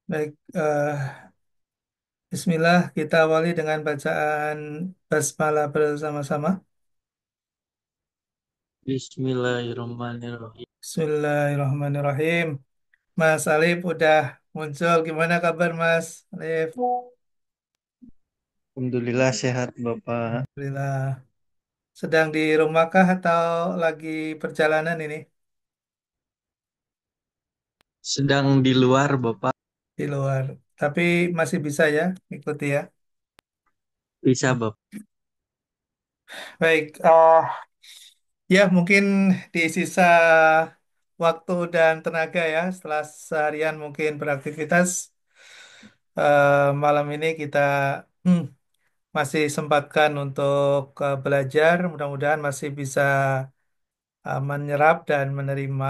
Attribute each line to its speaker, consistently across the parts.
Speaker 1: Baik, Bismillah, kita awali dengan bacaan basmalah bersama-sama.
Speaker 2: Bismillahirrahmanirrahim.
Speaker 1: Bismillahirrahmanirrahim. Mas Alif udah muncul. Gimana kabar Mas Alif?
Speaker 2: Alhamdulillah sehat Bapak.
Speaker 1: Alhamdulillah. Sedang di rumahkah atau lagi perjalanan ini?
Speaker 2: Sedang di luar Bapak.
Speaker 1: Di luar. Tapi masih bisa ya ikuti ya.
Speaker 2: Bisa Bapak.
Speaker 1: Baik, ya mungkin di sisa waktu dan tenaga ya setelah seharian mungkin beraktivitas. Malam ini kita hmm, masih sempatkan untuk belajar. Mudah-mudahan masih bisa menyerap dan menerima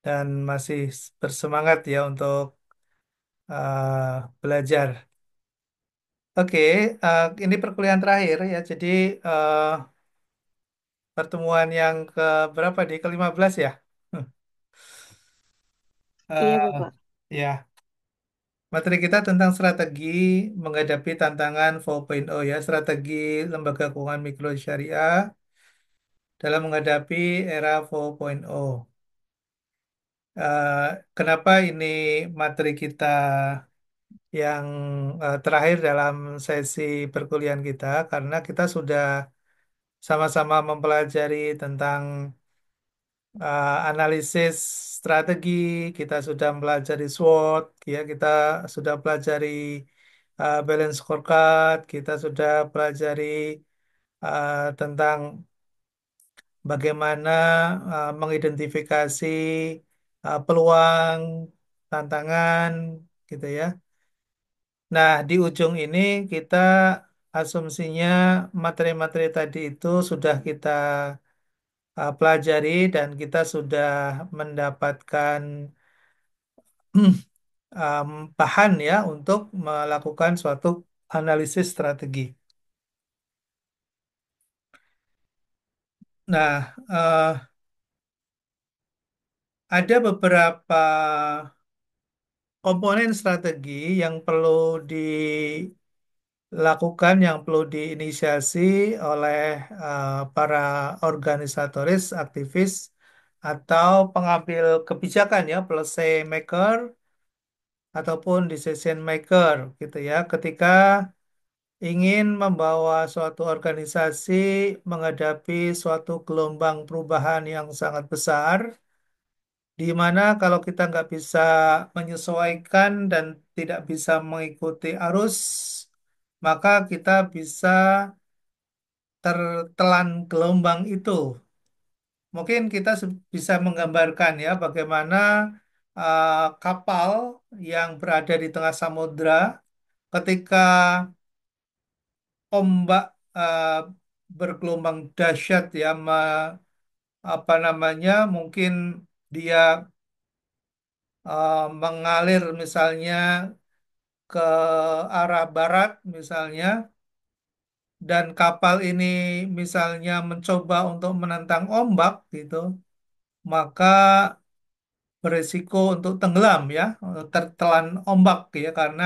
Speaker 1: dan masih bersemangat ya untuk belajar. Oke, ini perkuliahan terakhir ya. Jadi eh, pertemuan yang ke berapa di ke-15 ya?
Speaker 2: Iya,
Speaker 1: Eh,
Speaker 2: Bapak.
Speaker 1: ya, materi kita tentang strategi menghadapi tantangan 4.0 ya, strategi lembaga keuangan mikro syariah dalam menghadapi era 4.0. Eh, Kenapa ini materi kita yang terakhir dalam sesi perkuliahan kita? Karena kita sudah sama-sama mempelajari tentang analisis strategi, kita sudah mempelajari SWOT, ya, kita sudah pelajari balance scorecard, kita sudah pelajari tentang bagaimana mengidentifikasi peluang, tantangan, gitu ya. Nah, di ujung ini kita asumsinya materi-materi tadi itu sudah kita pelajari dan kita sudah mendapatkan bahan ya untuk melakukan suatu analisis strategi. Nah, ada beberapa komponen strategi yang perlu dilakukan, yang perlu diinisiasi oleh para organisatoris, aktivis, atau pengambil kebijakan ya, policy maker ataupun decision maker gitu ya, ketika ingin membawa suatu organisasi menghadapi suatu gelombang perubahan yang sangat besar, di mana kalau kita nggak bisa menyesuaikan dan tidak bisa mengikuti arus, maka kita bisa tertelan gelombang itu. Mungkin kita bisa menggambarkan ya bagaimana kapal yang berada di tengah samudra ketika ombak eh, bergelombang dahsyat ya apa namanya mungkin dia mengalir misalnya ke arah barat misalnya dan kapal ini misalnya mencoba untuk menentang ombak gitu, maka berisiko untuk tenggelam ya, tertelan ombak ya, karena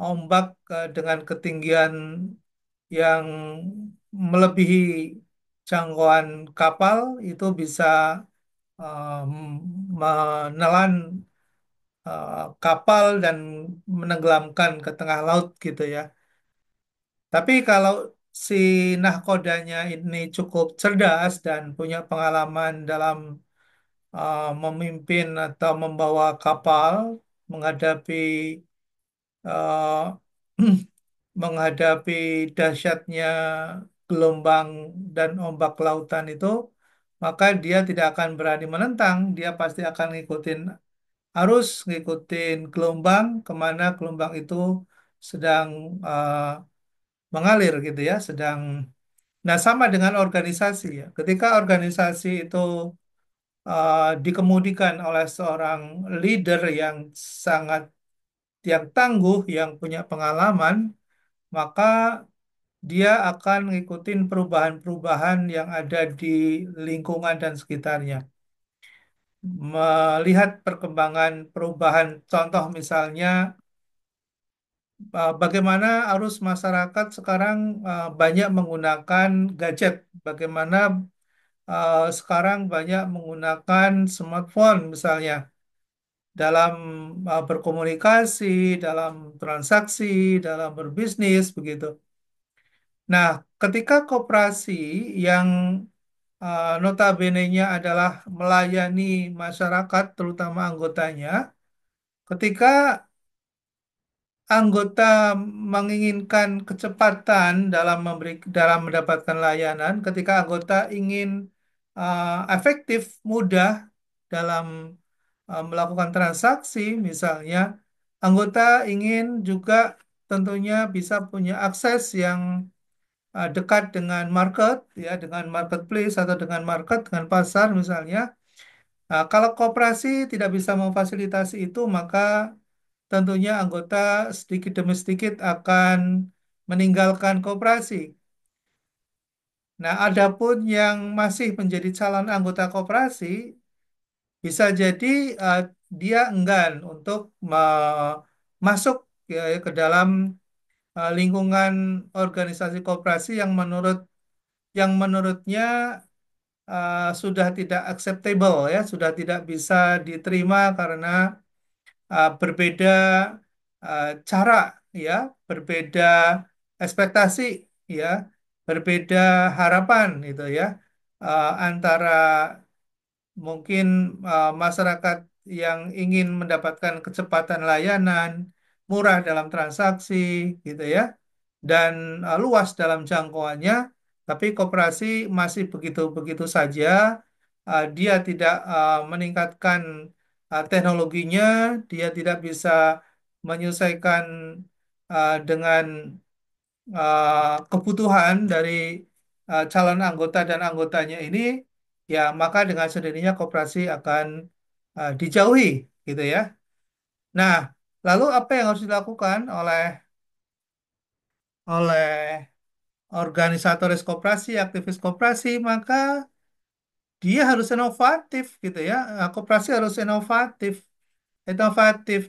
Speaker 1: ombak dengan ketinggian yang melebihi jangkauan kapal itu bisa menelan kapal dan menenggelamkan ke tengah laut gitu ya. Tapi kalau si nahkodanya ini cukup cerdas dan punya pengalaman dalam memimpin atau membawa kapal menghadapi uh, menghadapi dahsyatnya gelombang dan ombak lautan itu, maka dia tidak akan berani menentang, dia pasti akan ngikutin arus, ngikutin gelombang, kemana gelombang itu sedang uh, mengalir gitu ya, sedang. Nah, sama dengan organisasi ya. Ketika organisasi itu dikemudikan oleh seorang leader yang sangat yang tangguh, yang punya pengalaman, maka dia akan ngikutin perubahan-perubahan yang ada di lingkungan dan sekitarnya. melihat perkembangan perubahan. Contoh misalnya, bagaimana arus masyarakat sekarang banyak menggunakan gadget, bagaimana sekarang banyak menggunakan smartphone misalnya dalam berkomunikasi, dalam transaksi, dalam berbisnis begitu. Nah, ketika koperasi yang notabene-nya adalah melayani masyarakat, terutama anggotanya, ketika anggota menginginkan kecepatan dalam mendapatkan layanan, ketika anggota ingin efektif, mudah dalam melakukan transaksi, misalnya, anggota ingin juga tentunya bisa punya akses yang dekat dengan market, ya, dengan marketplace atau dengan market, dengan pasar misalnya. Nah, kalau koperasi tidak bisa memfasilitasi itu, maka tentunya anggota sedikit demi sedikit akan meninggalkan koperasi. Nah, adapun yang masih menjadi calon anggota koperasi, bisa jadi eh, dia enggan untuk masuk, ya, ke dalam lingkungan organisasi koperasi yang menurutnya sudah tidak acceptable, ya, sudah tidak bisa diterima karena berbeda cara, ya, berbeda ekspektasi, ya, berbeda harapan itu, ya, antara mungkin masyarakat yang ingin mendapatkan kecepatan layanan, murah dalam transaksi, gitu ya, dan luas dalam jangkauannya, tapi koperasi masih begitu-begitu saja. Dia tidak meningkatkan teknologinya, dia tidak bisa menyelesaikan dengan kebutuhan dari calon anggota dan anggotanya ini, ya, maka dengan sendirinya koperasi akan dijauhi, gitu ya. Nah, lalu apa yang harus dilakukan oleh organisatoris koperasi, aktivis koperasi, maka dia harus inovatif, gitu ya. Koperasi harus inovatif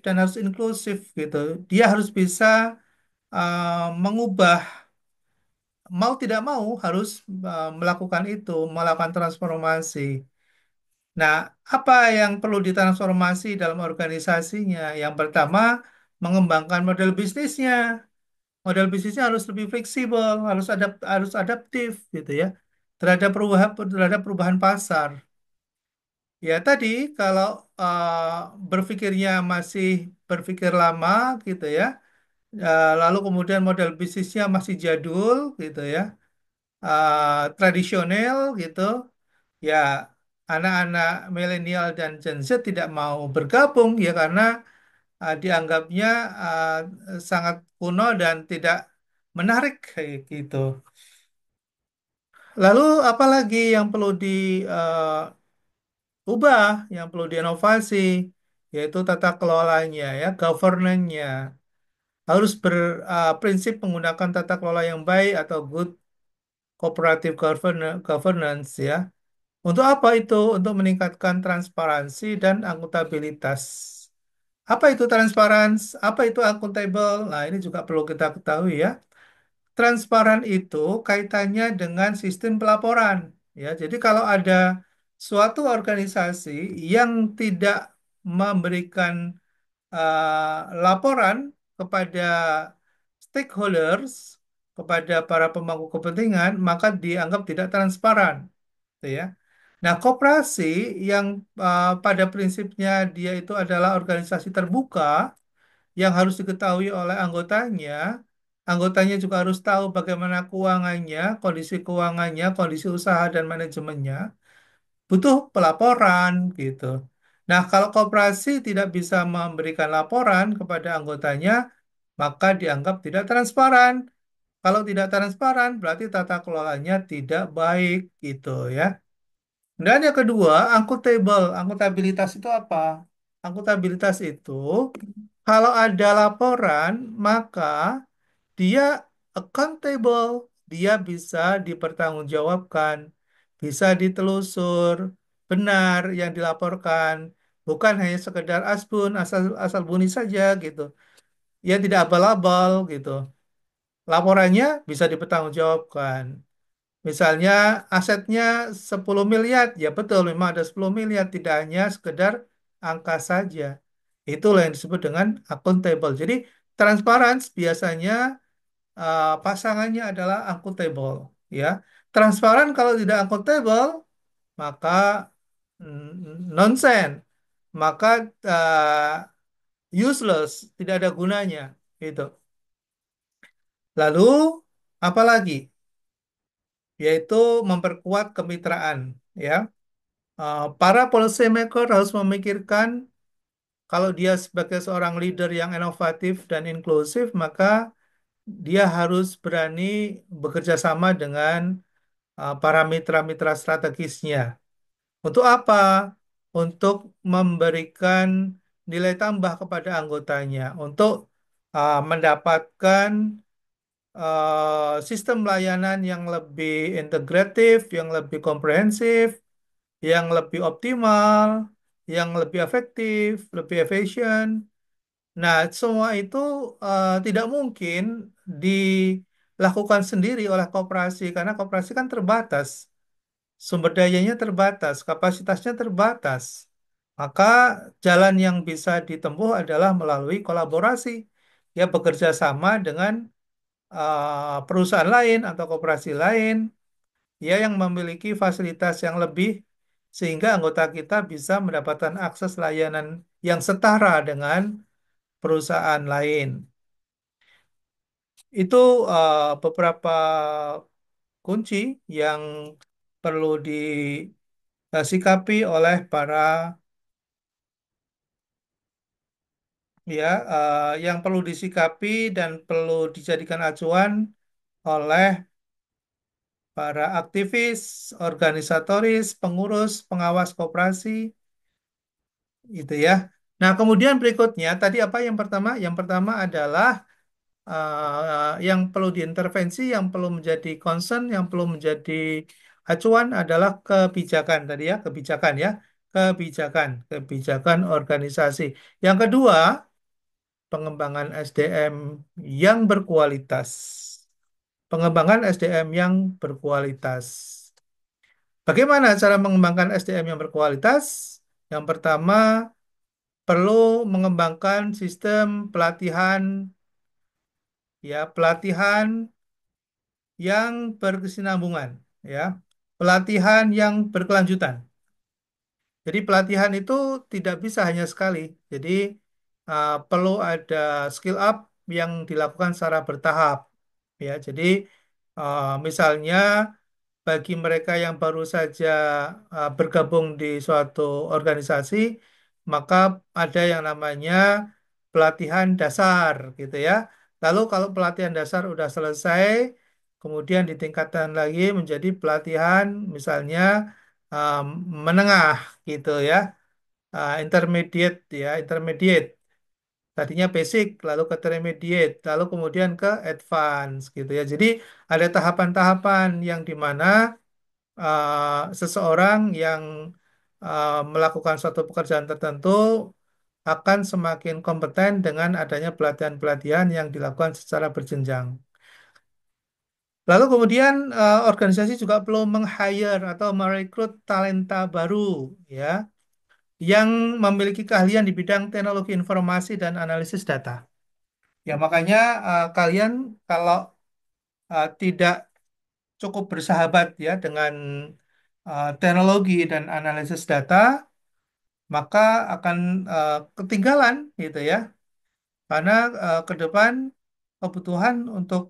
Speaker 1: dan harus inklusif, gitu. Dia harus bisa mengubah, mau tidak mau harus melakukan itu, melakukan transformasi. Nah, apa yang perlu ditransformasi dalam organisasinya? Yang pertama, mengembangkan model bisnisnya. Model bisnisnya harus lebih fleksibel, harus adaptif, gitu ya, terhadap perubahan pasar. Ya tadi, kalau berpikirnya masih berpikir lama, gitu ya, lalu kemudian model bisnisnya masih jadul, gitu ya, tradisional, gitu, ya, anak-anak milenial dan Gen Z tidak mau bergabung, ya, karena dianggapnya sangat kuno dan tidak menarik kayak gitu. Lalu apalagi yang perlu diubah, yang perlu diinovasi, yaitu tata kelolanya, ya, governance-nya. Harus berprinsip menggunakan tata kelola yang baik atau good cooperative governance, ya. Untuk apa itu? Untuk meningkatkan transparansi dan akuntabilitas. Apa itu transparan? Apa itu akuntabel? Nah, ini juga perlu kita ketahui, ya. Transparan itu kaitannya dengan sistem pelaporan. Ya, jadi kalau ada suatu organisasi yang tidak memberikan laporan kepada stakeholders, kepada para pemangku kepentingan, maka dianggap tidak transparan, gitu ya. Nah, koperasi yang pada prinsipnya dia itu adalah organisasi terbuka yang harus diketahui oleh anggotanya. Anggotanya juga harus tahu bagaimana kondisi keuangannya, kondisi usaha dan manajemennya. Butuh pelaporan, gitu. Nah, kalau koperasi tidak bisa memberikan laporan kepada anggotanya, maka dianggap tidak transparan. Kalau tidak transparan, berarti tata kelolanya tidak baik, gitu ya. Dan yang kedua, akuntabilitas. Akuntabilitas itu apa? Akuntabilitas itu, kalau ada laporan, maka dia accountable, dia bisa dipertanggungjawabkan, bisa ditelusur, benar yang dilaporkan, bukan hanya sekedar asbun asal asal bunyi saja gitu. Ya tidak abal-abal gitu. Laporannya bisa dipertanggungjawabkan. Misalnya asetnya 10 miliar, ya betul memang ada 10 miliar, tidak hanya sekedar angka saja. Itulah yang disebut dengan akuntabel. Jadi transparan biasanya pasangannya adalah akuntabel, ya. Transparan kalau tidak akuntabel maka nonsen, maka useless, tidak ada gunanya. Itu. Lalu apa lagi? Yaitu memperkuat kemitraan, ya. Para policy maker harus memikirkan kalau dia sebagai seorang leader yang inovatif dan inklusif, maka dia harus berani bekerja sama dengan para mitra-mitra strategisnya. Untuk apa? Untuk memberikan nilai tambah kepada anggotanya, untuk mendapatkan sistem layanan yang lebih integratif, yang lebih komprehensif, yang lebih optimal, yang lebih efektif, lebih efisien. Nah, semua itu tidak mungkin dilakukan sendiri oleh koperasi karena koperasi kan terbatas, sumber dayanya terbatas, kapasitasnya terbatas. Maka jalan yang bisa ditempuh adalah melalui kolaborasi, ya bekerja sama dengan perusahaan lain atau koperasi lain ya yang memiliki fasilitas yang lebih sehingga anggota kita bisa mendapatkan akses layanan yang setara dengan perusahaan lain. Itu beberapa kunci yang perlu disikapi oleh para yang perlu disikapi dan perlu dijadikan acuan oleh para aktivis, organisatoris, pengurus, pengawas koperasi itu ya. Nah, kemudian berikutnya tadi apa yang pertama? Yang pertama adalah yang perlu diintervensi, yang perlu menjadi concern, yang perlu menjadi acuan adalah kebijakan tadi ya, kebijakan organisasi. Yang kedua, pengembangan SDM yang berkualitas. Pengembangan SDM yang berkualitas. Bagaimana cara mengembangkan SDM yang berkualitas? Yang pertama, perlu mengembangkan sistem pelatihan, ya, pelatihan yang berkesinambungan, ya, pelatihan yang berkelanjutan. Jadi pelatihan itu tidak bisa hanya sekali. Jadi perlu ada skill up yang dilakukan secara bertahap, ya. Jadi misalnya bagi mereka yang baru saja bergabung di suatu organisasi, maka ada yang namanya pelatihan dasar, gitu ya. Lalu kalau pelatihan dasar udah selesai, kemudian ditingkatkan lagi menjadi pelatihan misalnya um, menengah, gitu ya. Intermediate ya, intermediate. Tadinya basic, lalu ke intermediate, lalu kemudian ke advance, gitu ya. Jadi ada tahapan-tahapan yang di mana seseorang yang melakukan suatu pekerjaan tertentu akan semakin kompeten dengan adanya pelatihan-pelatihan yang dilakukan secara berjenjang. Lalu kemudian organisasi juga perlu meng-hire atau merekrut talenta baru ya yang memiliki keahlian di bidang teknologi informasi dan analisis data. Ya makanya kalian kalau tidak cukup bersahabat ya dengan teknologi dan analisis data, maka akan ketinggalan gitu ya. Karena ke depan kebutuhan untuk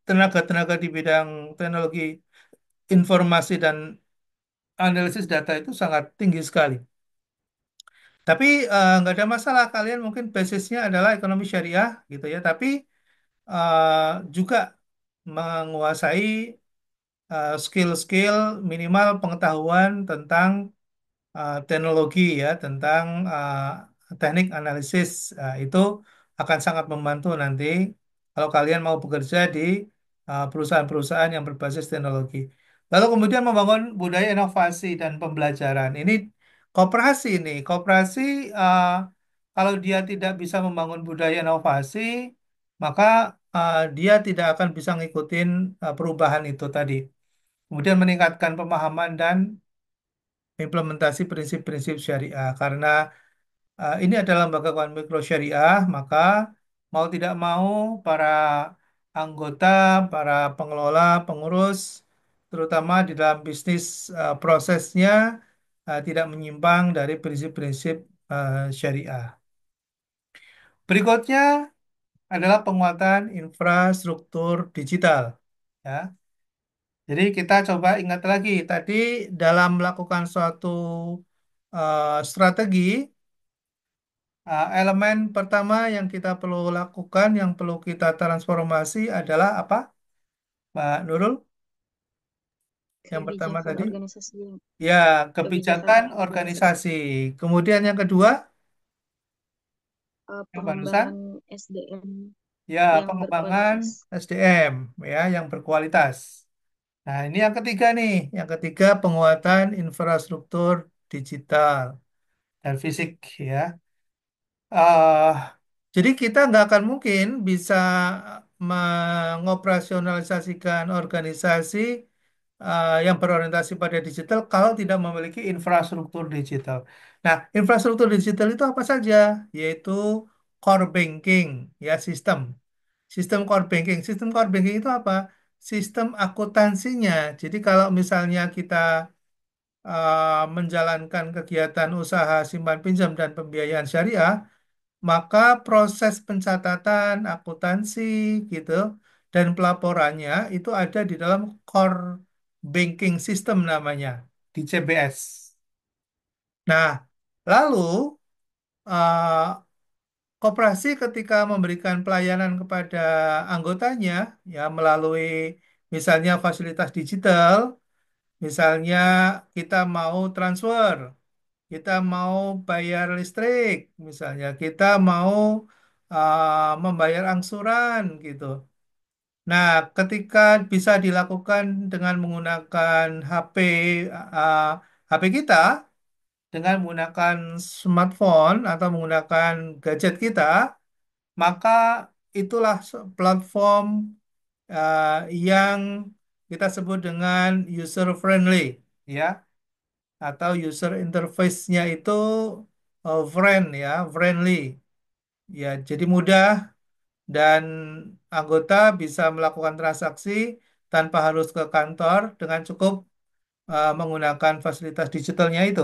Speaker 1: tenaga-tenaga di bidang teknologi informasi dan analisis data itu sangat tinggi sekali. Tapi nggak ada masalah kalian mungkin basisnya adalah ekonomi syariah gitu ya. Tapi eh, juga menguasai skill-skill minimal pengetahuan tentang teknologi ya, tentang teknik analisis. Itu akan sangat membantu nanti kalau kalian mau bekerja di perusahaan-perusahaan yang berbasis teknologi. Lalu kemudian membangun budaya inovasi dan pembelajaran. Ini koperasi ini. Koperasi kalau dia tidak bisa membangun budaya inovasi, maka dia tidak akan bisa ngikutin perubahan itu tadi. Kemudian meningkatkan pemahaman dan implementasi prinsip-prinsip syariah. Karena ini adalah lembaga keuangan mikro syariah, maka mau tidak mau para anggota, para pengelola, pengurus, terutama di dalam bisnis prosesnya tidak menyimpang dari prinsip-prinsip syariah. Berikutnya adalah penguatan infrastruktur digital. Ya, jadi kita coba ingat lagi tadi dalam melakukan suatu strategi. Elemen pertama yang kita perlu lakukan, yang perlu kita transformasi adalah apa, Pak Nurul? Yang pertama
Speaker 3: Kebijakan
Speaker 1: tadi,
Speaker 3: organisasi,
Speaker 1: ya
Speaker 3: kebijakan
Speaker 1: kebijakan
Speaker 3: organisasi,
Speaker 1: organisasi. Kemudian yang kedua, yang barusan,
Speaker 3: pengembangan SDM
Speaker 1: ya
Speaker 3: yang
Speaker 1: pengembangan
Speaker 3: berkualitas.
Speaker 1: SDM, ya yang berkualitas. Nah ini yang ketiga nih, yang ketiga penguatan infrastruktur digital dan fisik, ya. eh jadi kita nggak akan mungkin bisa mengoperasionalisasikan organisasi yang berorientasi pada digital kalau tidak memiliki infrastruktur digital. Nah, infrastruktur digital itu apa saja? Yaitu core banking, ya sistem. Sistem core banking. Sistem core banking itu apa? Sistem akuntansinya. Jadi kalau misalnya kita menjalankan kegiatan usaha simpan pinjam dan pembiayaan syariah, maka proses pencatatan, akuntansi gitu dan pelaporannya itu ada di dalam core banking system namanya di CBS. Nah, lalu koperasi ketika memberikan pelayanan kepada anggotanya ya melalui misalnya fasilitas digital, misalnya kita mau transfer, kita mau bayar listrik, misalnya kita mau membayar angsuran gitu. Nah, ketika bisa dilakukan dengan menggunakan HP, uh, HP kita, dengan menggunakan smartphone atau menggunakan gadget kita, maka itulah platform uh, yang kita sebut dengan user friendly, ya, atau user interface-nya itu friendly. Ya, jadi mudah dan anggota bisa melakukan transaksi tanpa harus ke kantor dengan cukup menggunakan fasilitas digitalnya itu.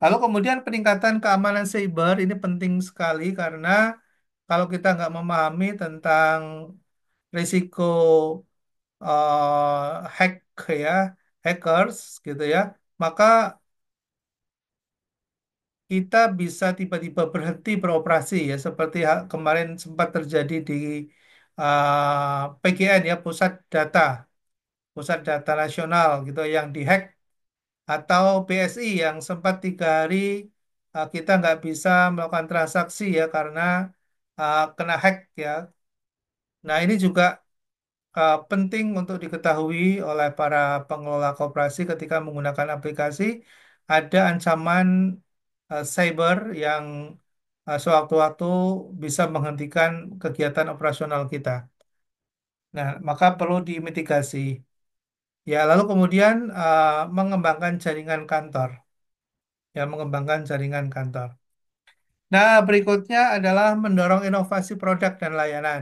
Speaker 1: Lalu kemudian peningkatan keamanan cyber ini penting sekali karena kalau kita nggak memahami tentang risiko hack ya, hackers gitu ya, maka kita bisa tiba-tiba berhenti beroperasi ya seperti kemarin sempat terjadi di PGN ya Pusat Data Nasional gitu yang dihack atau BSI yang sempat 3 hari kita nggak bisa melakukan transaksi ya karena kena hack ya. Nah ini juga penting untuk diketahui oleh para pengelola koperasi ketika menggunakan aplikasi ada ancaman cyber yang sewaktu-waktu bisa menghentikan kegiatan operasional kita. Nah, maka perlu dimitigasi. Ya, lalu kemudian mengembangkan jaringan kantor. Ya, mengembangkan jaringan kantor. Nah, berikutnya adalah mendorong inovasi produk dan layanan.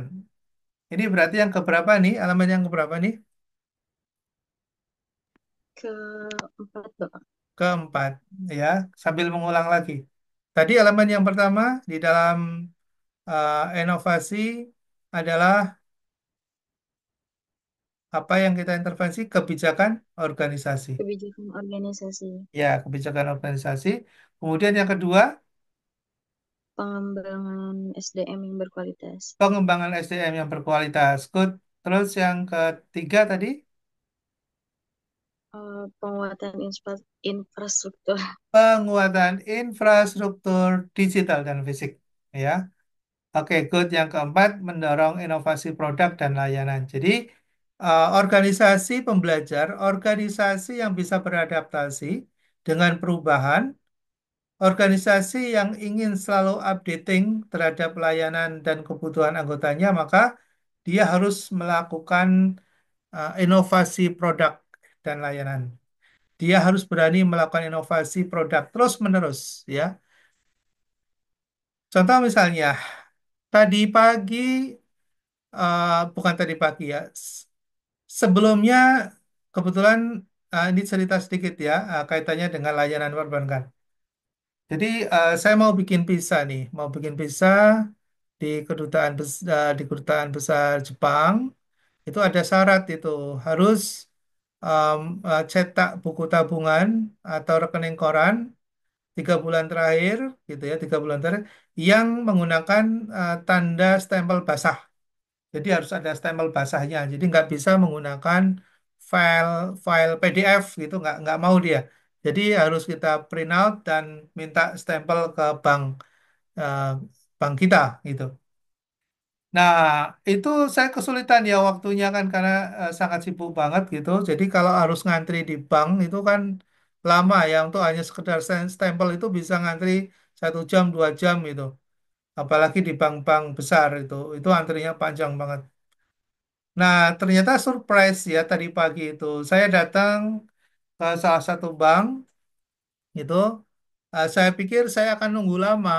Speaker 1: Ini berarti yang keberapa nih? Elemen yang keberapa nih?
Speaker 3: Keempat, Bapak.
Speaker 1: Keempat, ya. Sambil mengulang lagi. Tadi elemen yang pertama di dalam inovasi adalah apa yang kita intervensi? Kebijakan organisasi.
Speaker 3: Kebijakan organisasi,
Speaker 1: Ya, kebijakan organisasi. Kemudian yang kedua,
Speaker 3: pengembangan SDM yang berkualitas,
Speaker 1: pengembangan SDM yang berkualitas. Good. Terus yang ketiga tadi,
Speaker 3: penguatan infrastruktur,
Speaker 1: penguatan infrastruktur digital dan fisik. Ya, oke, good. Yang keempat, mendorong inovasi produk dan layanan. Jadi, organisasi pembelajar, organisasi yang bisa beradaptasi dengan perubahan, organisasi yang ingin selalu updating terhadap layanan dan kebutuhan anggotanya, maka dia harus melakukan inovasi produk dan layanan. Dia harus berani melakukan inovasi produk terus-menerus, ya. Contoh misalnya, tadi pagi, bukan tadi pagi ya, sebelumnya kebetulan ini cerita sedikit ya, kaitannya dengan layanan perbankan. Jadi saya mau bikin visa nih, mau bikin visa di kedutaan besar Jepang. Itu ada syarat itu harus um, cetak buku tabungan atau rekening koran 3 bulan terakhir, gitu ya, 3 bulan terakhir yang menggunakan tanda stempel basah. Jadi harus ada stempel basahnya. Jadi nggak bisa menggunakan file file PDF gitu, nggak mau dia. Jadi harus kita print out dan minta stempel ke eh, bank kita gitu. Nah, itu saya kesulitan ya waktunya kan karena sangat sibuk banget gitu. Jadi kalau harus ngantri di bank itu kan lama ya untuk hanya sekedar stempel itu bisa ngantri 1 jam 2 jam gitu. Apalagi di bank-bank besar itu antrinya panjang banget. Nah, ternyata surprise ya tadi pagi itu saya datang ke salah satu bank itu, saya pikir saya akan nunggu lama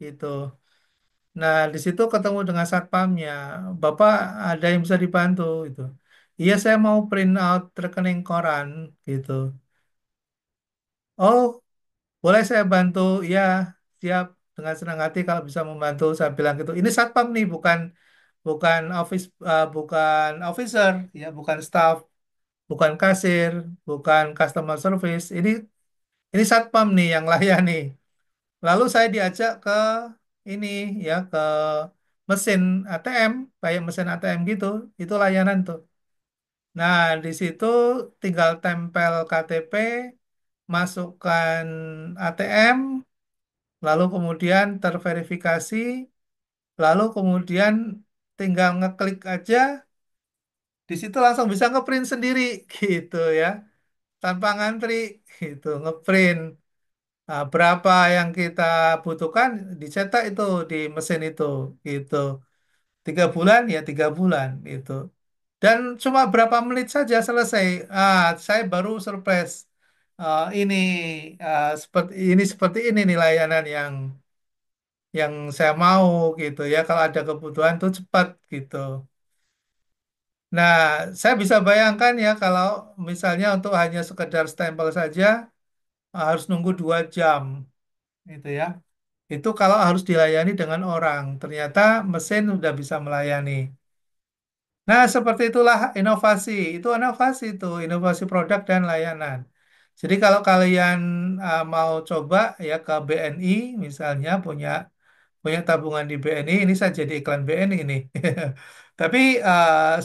Speaker 1: gitu. Nah, di situ ketemu dengan satpamnya. Bapak ada yang bisa dibantu itu. Iya, saya mau print out rekening koran gitu. Oh, boleh saya bantu? Iya, siap dengan senang hati kalau bisa membantu. Saya bilang gitu. Ini satpam nih, bukan bukan bukan officer, ya, bukan staff, bukan kasir, bukan customer service. Ini satpam nih yang layani. Lalu saya diajak ke ini ya ke mesin ATM, kayak mesin ATM gitu, itu layanan tuh. Nah, di situ tinggal tempel KTP, masukkan ATM, lalu kemudian terverifikasi, lalu kemudian tinggal ngeklik aja, di situ langsung bisa ngeprint sendiri gitu ya, tanpa ngantri gitu, ngeprint. Nah, berapa yang kita butuhkan dicetak itu di mesin itu gitu. 3 bulan ya 3 bulan itu. Dan cuma berapa menit saja selesai. Saya baru surprise. Ini seperti ini nih layanan yang saya mau gitu ya. Kalau ada kebutuhan tuh cepat gitu. Nah, saya bisa bayangkan ya kalau misalnya untuk hanya sekedar stempel saja harus nunggu 2 jam gitu ya. Itu kalau harus dilayani dengan orang. Ternyata mesin sudah bisa melayani. Nah, seperti itulah inovasi. Itu inovasi produk dan layanan. Jadi kalau kalian mau coba ya ke BNI misalnya punya punya tabungan di BNI, ini saya jadi iklan BNI ini. Tapi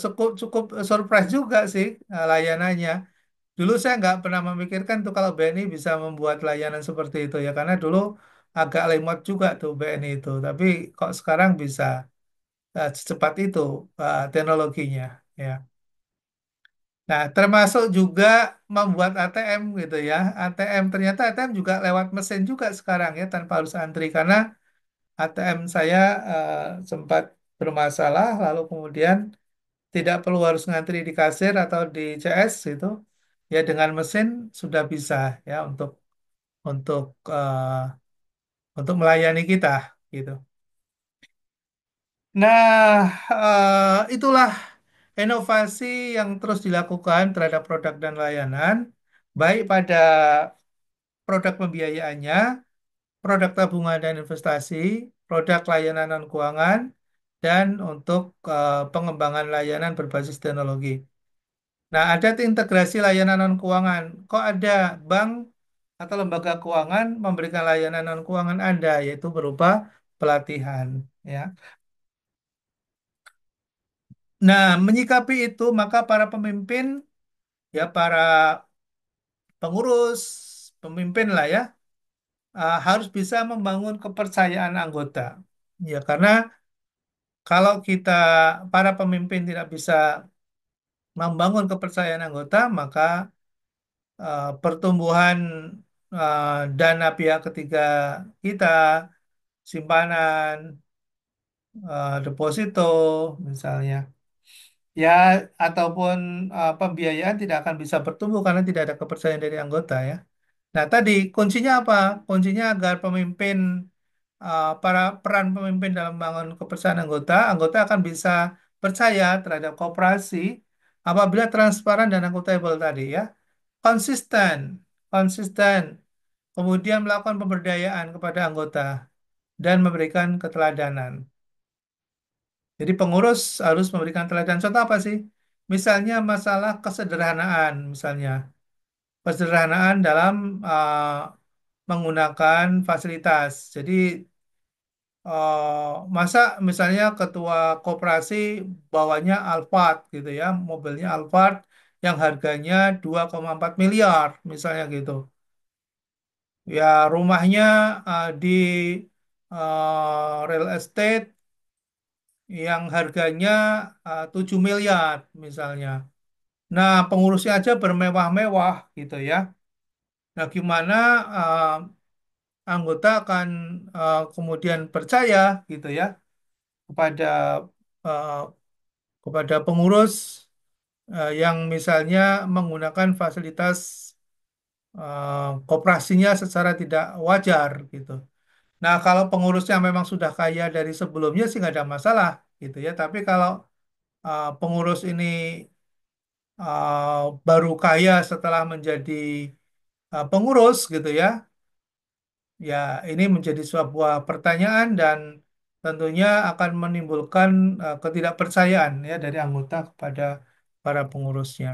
Speaker 1: cukup cukup surprise juga sih layanannya. Dulu saya nggak pernah memikirkan tuh kalau BNI bisa membuat layanan seperti itu ya, karena dulu agak lemot juga tuh BNI itu. Tapi kok sekarang bisa secepat itu teknologinya ya. Nah, termasuk juga membuat ATM gitu ya. ATM ternyata ATM juga lewat mesin juga sekarang ya tanpa harus antri karena ATM saya sempat bermasalah lalu kemudian tidak perlu harus ngantri di kasir atau di CS itu. Ya dengan mesin sudah bisa ya untuk eh, untuk melayani kita gitu. Nah, itulah inovasi yang terus dilakukan terhadap produk dan layanan, baik pada produk pembiayaannya, produk tabungan dan investasi, produk layanan non keuangan, dan untuk pengembangan layanan berbasis teknologi. Nah, ada integrasi layanan non keuangan. Kok ada bank atau lembaga keuangan memberikan layanan non keuangan Anda, yaitu berupa pelatihan, ya. Nah, menyikapi itu, maka para pemimpin, ya para pengurus, pemimpin lah ya, harus bisa membangun kepercayaan anggota. Ya, karena kalau kita para pemimpin tidak bisa membangun kepercayaan anggota, maka pertumbuhan dana pihak ketiga kita, simpanan, deposito, misalnya, ya, ataupun pembiayaan tidak akan bisa bertumbuh karena tidak ada kepercayaan dari anggota ya. Nah, tadi kuncinya apa? Kuncinya agar pemimpin, para peran pemimpin dalam membangun kepercayaan anggota, anggota akan bisa percaya terhadap koperasi apabila transparan dan akuntabel tadi ya, konsisten, konsisten, kemudian melakukan pemberdayaan kepada anggota dan memberikan keteladanan. Jadi pengurus harus memberikan teladan. Contoh apa sih? Misalnya masalah kesederhanaan, misalnya kesederhanaan dalam menggunakan fasilitas. Jadi masa misalnya ketua koperasi bawanya Alphard gitu ya, mobilnya Alphard yang harganya 2,4 miliar misalnya gitu. Ya rumahnya di real estate yang harganya 7 miliar misalnya. Nah, pengurusnya aja bermewah-mewah gitu ya. Nah, gimana anggota akan kemudian percaya gitu ya kepada eh, kepada pengurus yang misalnya menggunakan fasilitas koperasinya secara tidak wajar gitu. Nah, kalau pengurusnya memang sudah kaya dari sebelumnya sih nggak ada masalah gitu ya. Tapi kalau pengurus ini baru kaya setelah menjadi pengurus gitu ya, ya ini menjadi sebuah pertanyaan dan tentunya akan menimbulkan ketidakpercayaan ya dari anggota kepada para pengurusnya.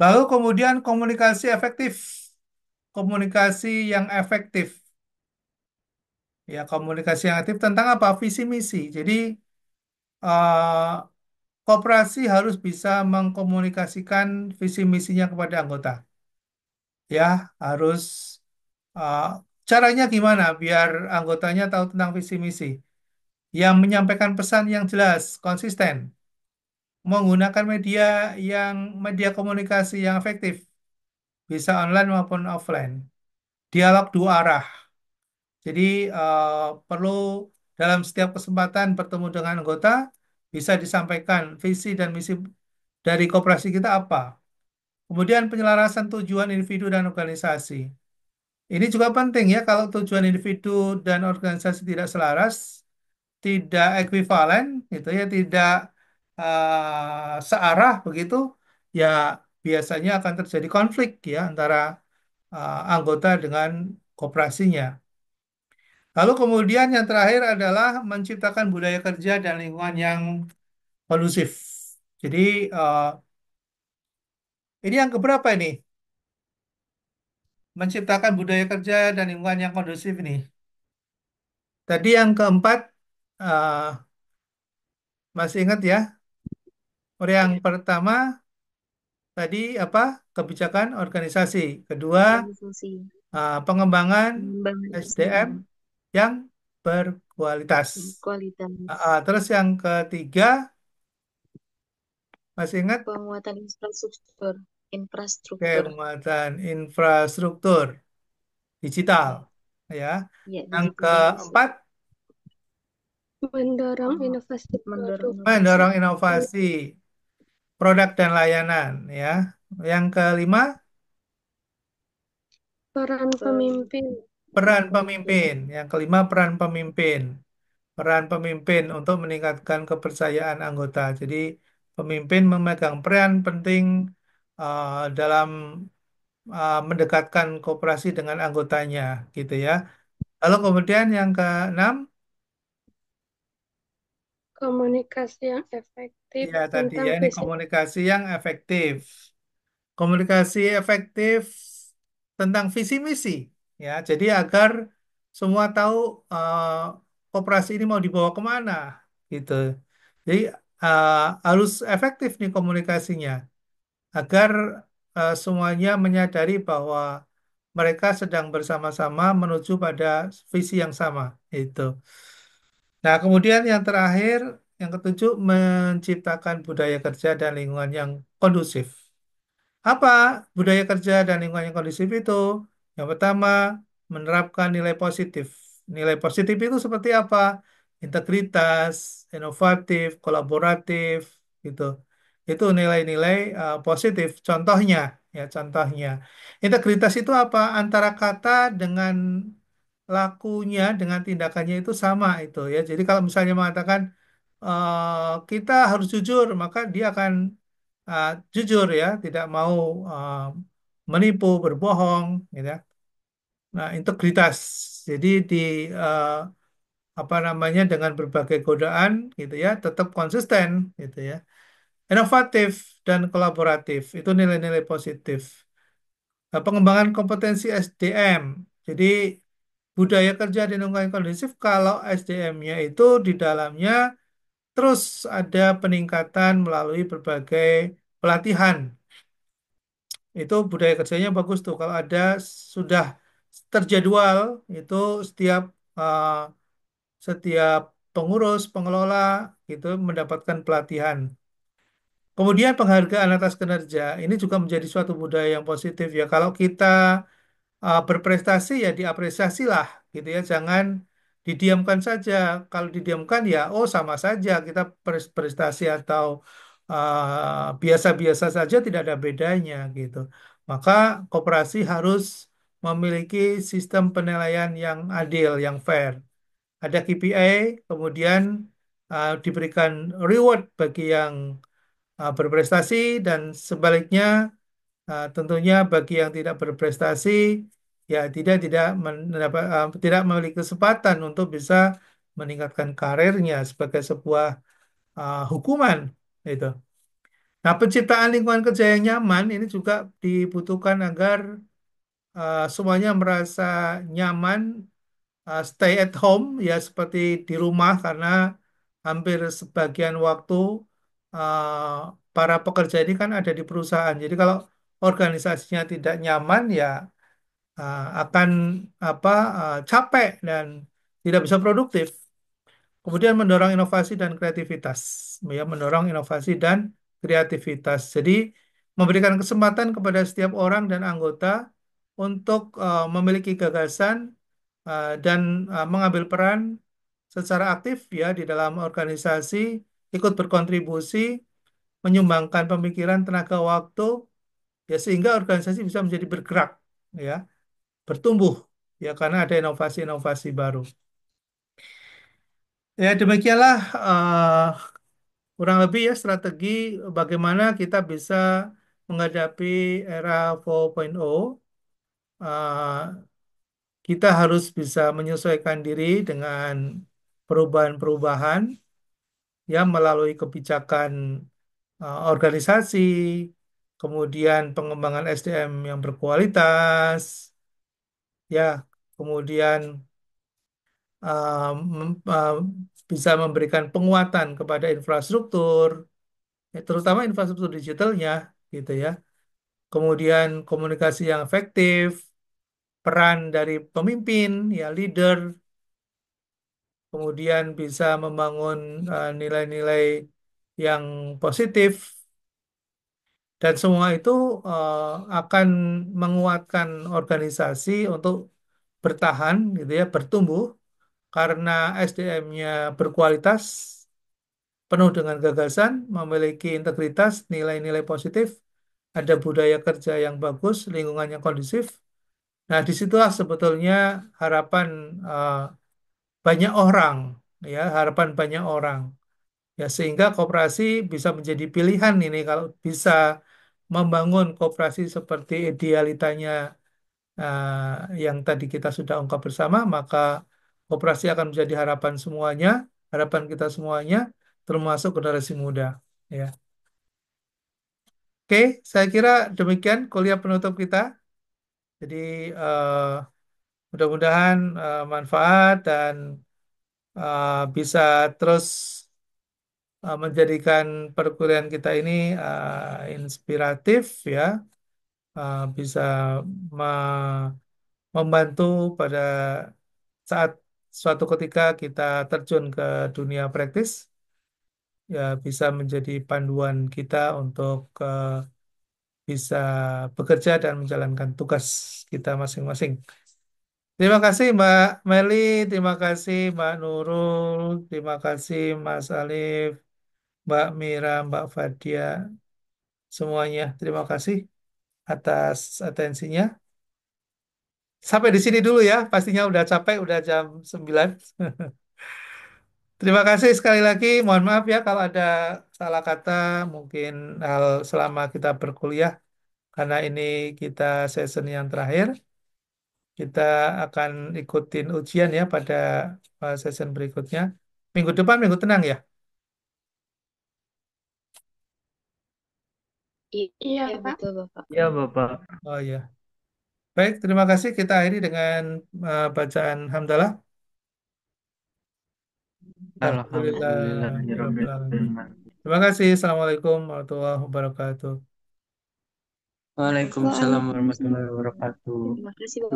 Speaker 1: Lalu kemudian komunikasi efektif, komunikasi yang efektif, ya komunikasi yang aktif tentang apa? Visi misi. Jadi eh, koperasi harus bisa mengkomunikasikan visi misinya kepada anggota. Ya, harus uh, caranya gimana biar anggotanya tahu tentang visi misi. Yang menyampaikan pesan yang jelas, konsisten, menggunakan media komunikasi yang efektif, bisa online maupun offline. Dialog dua arah. Jadi perlu dalam setiap kesempatan bertemu dengan anggota bisa disampaikan visi dan misi dari koperasi kita apa. Kemudian penyelarasan tujuan individu dan organisasi. Ini juga penting ya, kalau tujuan individu dan organisasi tidak selaras, tidak ekuivalen, gitu ya, tidak searah begitu, ya biasanya akan terjadi konflik ya antara anggota dengan koperasinya. Lalu kemudian yang terakhir adalah menciptakan budaya kerja dan lingkungan yang kondusif. Jadi ini yang keberapa ini? Menciptakan budaya kerja dan lingkungan yang kondusif ini. Tadi yang keempat, eh, masih ingat ya? Yang pertama tadi apa? Kebijakan organisasi. Kedua,
Speaker 3: Organisasi.
Speaker 1: pengembangan
Speaker 3: Pengembangan
Speaker 1: SDM
Speaker 3: SDM.
Speaker 1: yang berkualitas.
Speaker 3: Kualitas.
Speaker 1: Terus yang ketiga, masih ingat?
Speaker 3: Penguatan infrastruktur.
Speaker 1: Oke,
Speaker 3: Infrastruktur.
Speaker 1: penguatan infrastruktur digital. Ya.
Speaker 3: Ya,
Speaker 1: Yang
Speaker 3: digitalisasi.
Speaker 1: keempat,
Speaker 4: Mendorong inovasi
Speaker 3: Mendorong
Speaker 4: produk.
Speaker 3: inovasi.
Speaker 1: mendorong inovasi produk dan layanan. Ya. Yang kelima,
Speaker 4: Peran pemimpin.
Speaker 1: peran pemimpin. Yang kelima, peran pemimpin. Peran pemimpin untuk meningkatkan kepercayaan anggota. Jadi, pemimpin memegang peran penting dalam mendekatkan kooperasi dengan anggotanya, gitu ya. Lalu kemudian yang keenam,
Speaker 4: Komunikasi yang efektif
Speaker 1: ya tadi
Speaker 4: tentang
Speaker 1: ya ini
Speaker 4: visi.
Speaker 1: komunikasi yang efektif. Komunikasi efektif tentang visi misi, ya. Jadi agar semua tahu uh, koperasi ini mau dibawa kemana, gitu. Jadi uh, harus efektif nih komunikasinya agar semuanya menyadari bahwa mereka sedang bersama-sama menuju pada visi yang sama, itu. Nah, kemudian yang terakhir yang ketujuh menciptakan budaya kerja dan lingkungan yang kondusif. Apa budaya kerja dan lingkungan yang kondusif itu? Yang pertama, menerapkan nilai positif. Nilai positif itu seperti apa? Integritas, inovatif, kolaboratif, gitu. Itu nilai-nilai positif. Contohnya, ya contohnya. Integritas itu apa? Antara kata dengan lakunya, dengan tindakannya itu sama itu ya. Jadi kalau misalnya mengatakan kita harus jujur, maka dia akan uh, jujur ya, tidak mau menipu, berbohong, gitu ya. Nah, integritas. Jadi di uh, apa namanya dengan berbagai godaan, gitu ya, tetap konsisten, gitu ya. Inovatif dan kolaboratif itu nilai-nilai positif. Nah, pengembangan kompetensi SDM. Jadi budaya kerja di lingkungan kondusif kalau SDM-nya itu di dalamnya terus ada peningkatan melalui berbagai pelatihan. Itu budaya kerjanya bagus tuh. Kalau ada sudah terjadwal itu setiap uh, setiap pengurus, pengelola itu mendapatkan pelatihan. Kemudian penghargaan atas kinerja ini juga menjadi suatu budaya yang positif ya. Kalau kita berprestasi ya diapresiasi lah gitu ya. Jangan didiamkan saja. Kalau didiamkan ya oh sama saja kita prestasi atau biasa-biasa saja tidak ada bedanya gitu. Maka koperasi harus memiliki sistem penilaian yang adil, yang fair. Ada KPI, kemudian diberikan reward bagi yang berprestasi dan sebaliknya tentunya bagi yang tidak berprestasi ya tidak memiliki kesempatan untuk bisa meningkatkan karirnya sebagai sebuah hukuman itu. Nah, penciptaan lingkungan kerja yang nyaman ini juga dibutuhkan agar semuanya merasa nyaman, stay at home ya seperti di rumah karena hampir sebagian waktu para pekerja ini kan ada di perusahaan. Jadi kalau organisasinya tidak nyaman ya akan capek dan tidak bisa produktif. Kemudian mendorong inovasi dan kreativitas, ya mendorong inovasi dan kreativitas. Jadi memberikan kesempatan kepada setiap orang dan anggota untuk memiliki gagasan dan mengambil peran secara aktif ya di dalam organisasi, ikut berkontribusi, menyumbangkan pemikiran, tenaga waktu, ya sehingga organisasi bisa menjadi bergerak, ya bertumbuh ya karena ada inovasi-inovasi baru. Ya demikianlah kurang lebih ya strategi bagaimana kita bisa menghadapi era 4.0. Eh, kita harus bisa menyesuaikan diri dengan perubahan-perubahan ya melalui kebijakan organisasi, kemudian pengembangan SDM yang berkualitas, ya kemudian bisa memberikan penguatan kepada infrastruktur, ya, terutama infrastruktur digitalnya, gitu ya. Kemudian komunikasi yang efektif, peran dari pemimpin, ya leader, kemudian bisa membangun nilai-nilai yang positif, dan semua itu akan menguatkan organisasi untuk bertahan, gitu ya, bertumbuh karena SDM-nya berkualitas, penuh dengan gagasan, memiliki integritas, nilai-nilai positif, ada budaya kerja yang bagus, lingkungan yang kondusif. Nah, disitulah sebetulnya harapan eh, banyak orang, ya, harapan banyak orang. Ya, sehingga koperasi bisa menjadi pilihan ini kalau bisa membangun koperasi seperti idealitanya yang tadi kita sudah ungkap bersama, maka koperasi akan menjadi harapan semuanya, harapan kita semuanya, termasuk generasi muda. Ya. Oke, saya kira demikian kuliah penutup kita. Jadi mudah-mudahan manfaat dan bisa terus menjadikan perkuliahan kita ini inspiratif ya, bisa me- membantu pada saat suatu ketika kita terjun ke dunia praktis ya bisa menjadi panduan kita untuk bisa bekerja dan menjalankan tugas kita masing-masing. Terima kasih Mbak Meli, terima kasih Mbak Nurul, terima kasih Mas Alif, Mbak Mira, Mbak Fadia, semuanya. Terima kasih atas atensinya. Sampai di sini dulu ya, pastinya udah capek, udah jam 9. Terima kasih sekali lagi. Mohon maaf ya kalau ada salah kata, mungkin hal selama kita berkuliah, karena ini kita season yang terakhir. Kita akan ikutin ujian ya pada season berikutnya. Minggu depan, minggu tenang ya.
Speaker 4: Iya,
Speaker 3: Iya,
Speaker 4: Pak.
Speaker 3: betul, Bapak.
Speaker 2: Ya, Bapak.
Speaker 1: Oh ya. Baik, terima kasih. Kita akhiri dengan bacaan hamdalah. Alhamdulillah. Rabbil alamin.
Speaker 2: Alhamdulillahirrahmanirrahim.
Speaker 1: Terima kasih. Assalamualaikum warahmatullahi wabarakatuh.
Speaker 2: Waalaikumsalam warahmatullahi wabarakatuh.
Speaker 3: Terima kasih, Bapak.